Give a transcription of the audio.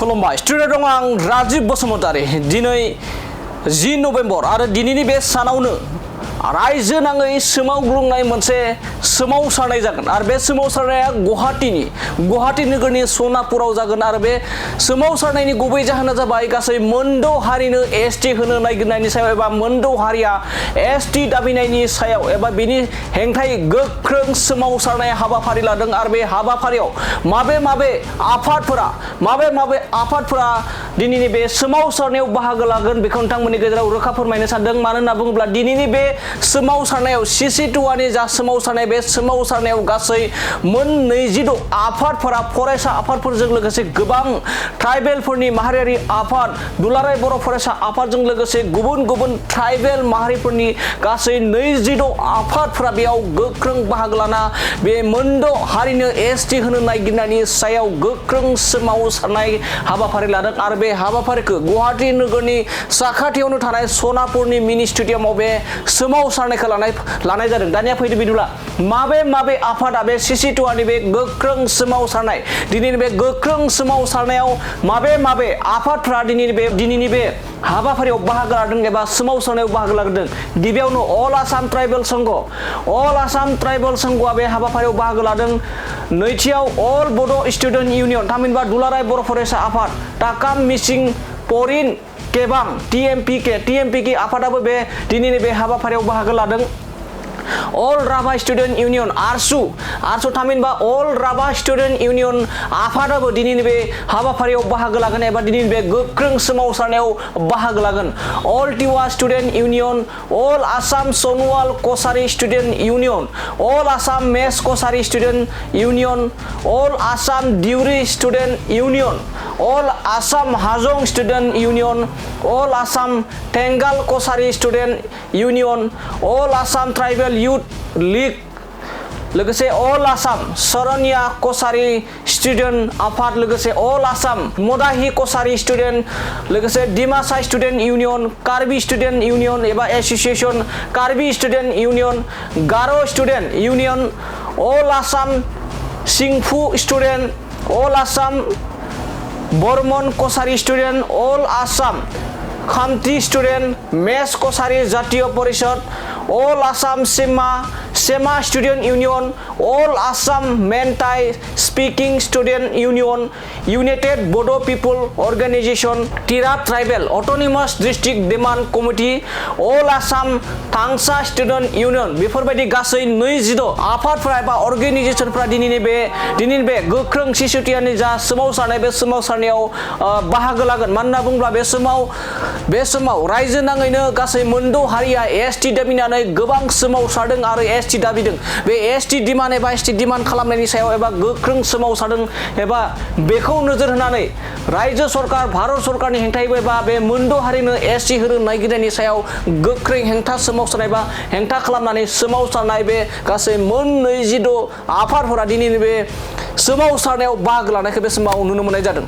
खुलुमबाय स्टुडिअ दं आं राजीव बसुमतारी दिनै 10 नभेम्बर आरो दिनैनि बे सानावनो रायजो नाङै सोमावग्लुंनाय मोनसे सोमावसारनाय जागोन आरो बे सोमावसारनाया गुवाहाटी नोगोरनि सनापुराव जागोन आरो बे सोमावसारनायनि गुबै जाहोना जाबाय गासै मोनद' हारिनो एसटि होनो नागिरनायनि सायाव एबा मोनद' हारिया एसटि दाबिनायनि सायाव एबा बिनि हेंथायै गोख्रों सोमावसारनाय हाबाफारि लादों आरो बे हाबाफारियाव माबे आफादफोरा दिनैनि बे सोमावसारनायाव बाहागो लागोन बेखौ नोंथांमोननि गेजेराव रोखा फोरमायनो सानदों मानो होनना बुङोब्ला दिनैनि बे सोमावसारनायाव Cctoaनि जा सोमावसारनाय बे सोमावसारनायाव गासै मोन 26 आफादफोरा फरायसा आफादफोरजों लोगोसे गोबां ट्राइबेलफोरनि माहारियारि आफाद दुलाराय बर' फरायसा आफादजों लोगोसे गुबुन ट्राइबेल माहारिफोरनि गासै 26 आफादफोरा बेयाव गोख्रों बाहागो लाना बे मोनद' हारिनो एसटि होनो नागिरनायनि सायाव गोख्रों सोमावसारनाय हाबाफारि लादों आरो बे हाबाफारिखौ गुवाहाटी नोगोरनि साखाथियावनो थानाय सनापुरनि मिनि स्टेडियामाव बे सोमावसारनायखौ लानाय जादों। दानिया फैदो बिदिब्ला माबे आफादा बे Cctoaनि बे गोख्रों सोमावसारनाय दिनैनि बे गोख्रों सोमावसारनायाव माबे आफादफोरा दिनैनि बे हाबाफारियाव बाहागो लादों एबा सोमावसारनायाव बाहागो लादों। गिबियावनो अल आसाम ट्राइबेल संघआ बे हाबाफारियाव बाहागो लादों। नैथियाव अल बड' स्टुडेन्ट इउनियन थामहिनबा दुलाराय बर' फरायसा आफाद ताकाम मिसिं परिन केबां टिएमपिके आफादाबो बे दिनैनि बे हाबाफारियाव बाहागो लादों। अल राभा स्टुडेन्ट इउनियन आरसु थामहिनबा अल राभा स्टुडेन्ट इउनियन आफादाबो दिनैनि बे हाबाफारियाव बाहागो लागोन एबा दिनैनि बे गोख्रों सोमावसारनायाव बाहागो लागोन। अल Tiwa student union all Assam Sanwal Kasari student union all Assam मेस Kasari student union all Assam दिउरि student union all Assam Hajong student union all Assam Thengal Kasari student union all Assam tribal youth league लोगोसे अल आसाम सरनिया कसारी स्टुडेन्ट आफाद लोगोसे अल आसाम मदाहि कसारी स्टुडेन्ट लोगोसे Dimasa student union Karbi student union एबा एसोसिएशन कार्बि स्टुडेन्ट इउनियन गार' student union all Assam Singpho student all Assam Barman Kachari student all Assam Khamti student मेस Kachari Jatiya Parishad all Assam Sema student union all Assam Meitei speaking student union united Bodo' people organisation Tirap tribal autonomous district demand committee all Assam Thansa student union बेफोरबायदि गासै 26 आफादफोरा एबा अर्गेनाइजेशनफोरा दिनैनि बे गोख्रों Cctoaनि जा सोमावसारनाय बे सोमावसारनायाव बाहागो लागोन मानो होनना बुङोब्ला बे समाव रायजो नाङैनो गासै मोनद' हारिया एसटि दाबिनानै गोबां सोमावसारदों आरो एसटि दाबिदों। बे एसटि डिमान्ड एबा एसटि डिमान्ड खालामनायनि सायाव एबा गोख्रों सोमावसारदों एबा बेखौ नोजोर होनानै रायजो सरकार भारत सरकारनि हेंथायैबो एबा बे मोनद' हारिनो एसटि होनो नागिरनायनि सायाव गोख्रै हेंथा सोमावसारनाय बा हेंथा खालामनानै सोमावसारनाय बे गासै मोन 26 आफादफोरा दिनैनि बे सोमावसारनायाव बाहागो लानायखौ बे समाव नुनो मोननाय जादों।